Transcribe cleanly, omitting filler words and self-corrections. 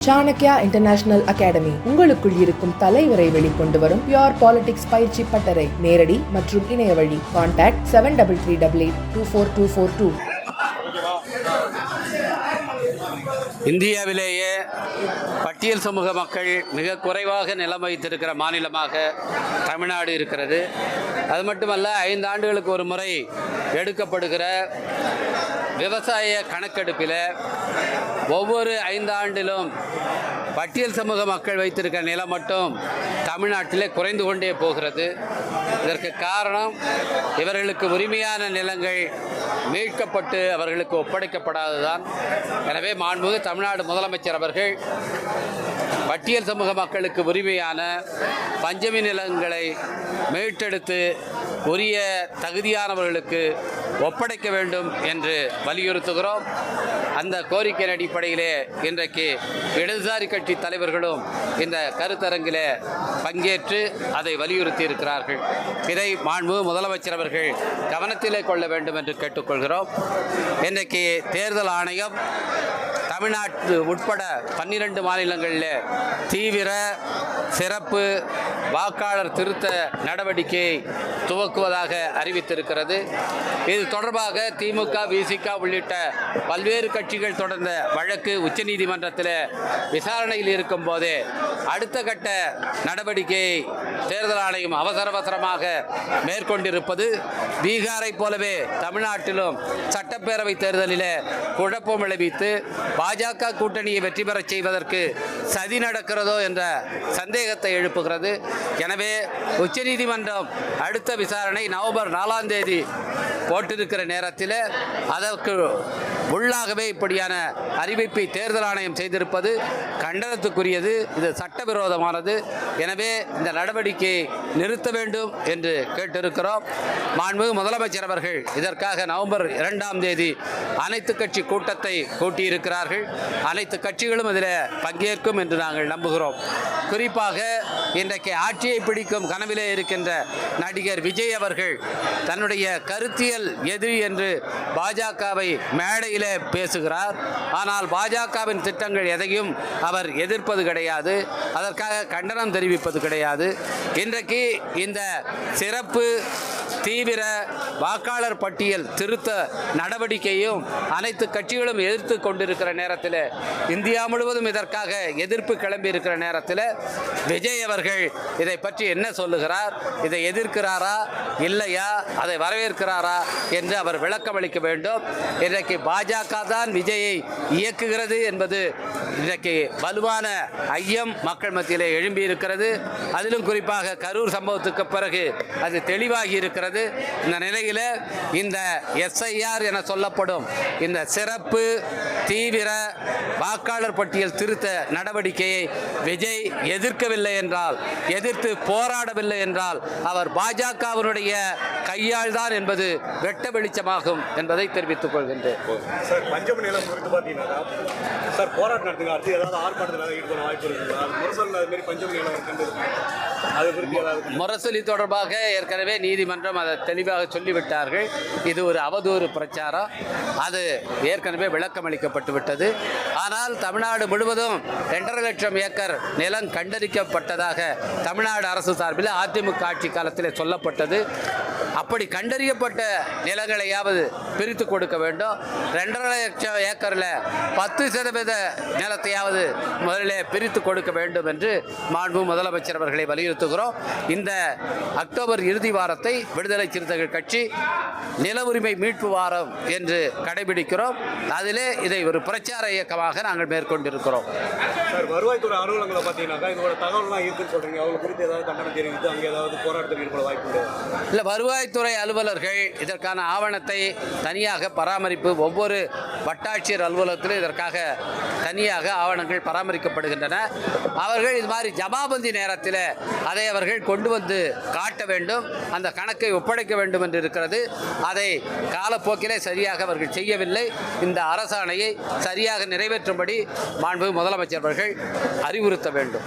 Chanakya international academy உங்களுக்குள் இருக்கும் தலைவரை வெளிக்கொண்டு வரும் பியூர் பாலிடிக்ஸ் பயிற்சி பட்டறை. நேரடி மற்றும் இணைய வழி. கான்டாக்ட் 7338824242. இந்தியாவிலேயே பட்டியல் சமூக மக்கள் மிக குறைவாக நிலம் வைத்திருக்கிற மாநிலமாக தமிழ்நாடு இருக்கிறது. அது மட்டுமல்ல, 5 ஆண்டுகளுக்கு ஒரு முறை எடுக்கப்படுகிற விவசாய கணக்கெடுப்பில் ஒவ்வொரு 5 ஆண்டிலும் பட்டியல் சமூக மக்கள் வைத்திருக்கிற நிலம் மட்டும் தமிழ்நாட்டிலே குறைந்து கொண்டே போகிறது. இதற்கு காரணம், இவர்களுக்கு உரிமையான நிலங்கள் மீட்கப்பட்டு அவர்களுக்கு ஒப்படைக்கப்படாததுதான். எனவே மாண்புமிகு தமிழ்நாடு முதலமைச்சர் அவர்கள் பட்டியல் சமூக மக்களுக்கு உரிமையான பஞ்சமி நிலங்களை மீட்டெடுத்து உரிய தகுதியானவர்களுக்கு ஒப்படைக்க வேண்டும் என்று வலியுறுத்துகிறோம். அந்த கோரிக்கையின் அடிப்படையிலே இன்றைக்கு இடதுசாரி கட்சி தலைவர்களும் இந்த கருத்தரங்கிலே பங்கேற்று அதை வலியுறுத்தி இருக்கிறார்கள். இதை மாண்புமிகு முதலமைச்சர் அவர்கள் கவனத்திலே கொள்ள வேண்டும் என்று கேட்டுக்கொள்கிறோம். இன்றைக்கு தேர்தல் ஆணையம் தமிழ்நாட்டு உட்பட 12 மாநிலங்களில் தீவிர சிறப்பு வாக்காளர் திருத்த நடவடிக்கையை துவக்குவதாக அறிவித்திருக்கிறது. இது தொடர்பாக திமுக, விசிக உள்ளிட்ட பல்வேறு கட்சிகள் தொடர்ந்த வழக்கு உச்சநீதிமன்றத்தில் விசாரணையில் இருக்கும் போதே அடுத்த கட்ட நடவடிக்கையை தேர்தல் ஆணையம் அவசரமாக மேற்கொண்டிருப்பது பீகாரை போலவே தமிழ்நாட்டிலும் சட்டப்பேரவை தேர்தலில் குழப்பம் விளைவித்து பாஜக கூட்டணியை வெற்றி பெறச் செய்வதற்கு சதி நடக்கிறதோ என்ற சந்தேகத்தை எழுப்புகிறது. எனவே உச்சநீதிமன்றம் அடுத்த விசாரணை நவம்பர் 4ஆம் தேதி போட்டிருக்கிற நேரத்தில் அதற்கு உள்ளாகவே இப்படியான அறிவிப்பை தேர்தல் ஆணையம் செய்திருப்பது கண்டனத்துக்குரியது. இது சட்டவிரோதமானது. எனவே இந்த நடவடிக்கையை நிறுத்த வேண்டும் என்று கேட்டிருக்கிறோம். மாண்புமிகு முதலமைச்சர் அவர்கள் இதற்காக நவம்பர் 2ஆம் தேதி அனைத்து கட்சி கூட்டத்தை கூட்டியிருக்கிறார்கள். அனைத்து கட்சிகளும் இதில் பங்கேற்கும் என்று நாங்கள் நம்புகிறோம். குறிப்பாக இன்றைக்கு ஆட்சியை பிடிக்கும் கனவிலே இருக்கின்ற நடிகர் விஜய் அவர்கள் தன்னுடைய கருத்தியல் எதிரி என்று பாஜகவை மேடையிலே பேசுகிறார். ஆனால் பாஜகவின் திட்டங்கள் எதையும் அவர் எதிர்ப்பது கிடையாது, அதற்காக கண்டனம் தெரிவிப்பது கிடையாது. இன்றைக்கு இந்த சிறப்பு தீவிர வாக்காளர் பட்டியல் திருத்த நடவடிக்கையும் அனைத்து கட்சிகளும் எதிர்த்து கொண்டிருக்கிற நேரத்தில், இந்தியா முழுவதும் இதற்காக எதிர்ப்பு கிளம்பி இருக்கிற நேரத்தில் விஜய் அவர்கள் இதை பற்றி என்ன சொல்லுகிறார்? இதை எதிர்க்கிறாரா இல்லையா, அதை வரவேற்கிறாரா என்று அவர் விளக்கம் அளிக்க வேண்டும். இன்றைக்கு பாஜக தான் விஜயை இயக்குகிறது என்பது இன்றைக்கு வலுவான ஐயம் மக்கள் மத்தியிலே எழும்பி இருக்கிறது. அதிலும் குறிப்பாக கரூர் சம்பவத்துக்கு பிறகு அது தெளிவாகி இருக்கிறது. இந்த நிலையில் இந்த SIR என சொல்லப்படும் இந்த சிறப்பு தீவிர வாக்காளர் பட்டியல் திருத்த நடவடிக்கையை விஜய் எதிர்க்கவில்லை என்றால், எதிர்த்து போராடவில்லை என்றால் அவர் பாஜகவினுடைய கையாள் தான் என்பது வெட்ட வெளிச்சமாகும் என்பதை தெரிவித்துக் கொள்கின்றேன். சார், பஞ்சமி நிலம் குறித்து பார்த்தீங்கன்னா சார் போராட்டம் நடத்துங்க, அடுத்து ஏதாவது ஆர்ப்பாட்டத்தில் ஈடுபட வாய்ப்பு இருக்குங்களா? முரசொலி அது மாதிரி பஞ்சமி நிலம் அது குறித்து ஏதாவது முரசொலி தொடர்பாக ஏற்கனவே நீதிமன்றம் அதை தெளிவாக சொல்லிவிட்டார்கள். இது ஒரு அவதூறு பிரச்சாரம். அது ஏற்கனவே விளக்கம் அளிக்கப்பட்டு விட்டது. ஆனால் தமிழ்நாடு முழுவதும் 2.5 லட்சம் ஏக்கர் நிலம் கண்டறிக்கப்பட்டதாக தமிழ்நாடு அரசு சார்பில் அதிமுக ஆட்சி காலத்தில் சொல்லப்பட்டது. அப்படி கண்டறியப்பட்ட நிலங்களையாவது பிரித்து கொடுக்க வேண்டும். 2.5 லட்சம் ஏக்கரில் 10% நிலத்தையாவது முதலில் பிரித்து கொடுக்க வேண்டும் என்று மாண்பு முதலமைச்சர் அவர்களை வலியுறுத்துகிறோம். இந்த அக்டோபர் இறுதி வாரத்தை விடுதலை சிறுத்தைகள் கட்சி நில உரிமை மீட்பு வாரம் என்று கடைபிடிக்கிறோம். அதிலே இதை ஒரு பிரச்சார இயக்கமாக நாங்கள் மேற்கொண்டிருக்கிறோம். சார், வருவாய்த்துறை அலுவலகங்களை பார்த்தீங்கன்னாக்கா இதோட தகவல்லாம் இருக்குன்னு சொல்றீங்க. அவங்க குறித்து ஏதாவது கண்டனம் தெரிவித்து அங்கே ஏதாவது போராட்டத்தில் ஈடுபட வாய்ப்பு இல்லை. வருவாய்த்துறை அலுவலர்கள் இதற்கான ஆவணத்தை தனியாக பராமரிப்பு, ஒவ்வொரு வட்டாட்சியர் அலுவலகத்திலும் இதற்காக தனியாக ஆவணங்கள் பராமரிக்கப்படுகின்றன. அவர்கள் இது மாதிரி ஜமாபந்தி நேரத்தில் அதை அவர்கள் கொண்டு வந்து காட்ட வேண்டும், அந்த கணக்கை ஒப்படைக்க வேண்டும் என்று இருக்கிறது. அதை காலப்போக்கிலே சரியாக அவர்கள் செய்யவில்லை. இந்த அரசாணையை சரியாக நிறைவேற்றும்படி மாண்புமிகு முதலமைச்சர் அவர்கள் அறிவுறுத்த வேண்டும்.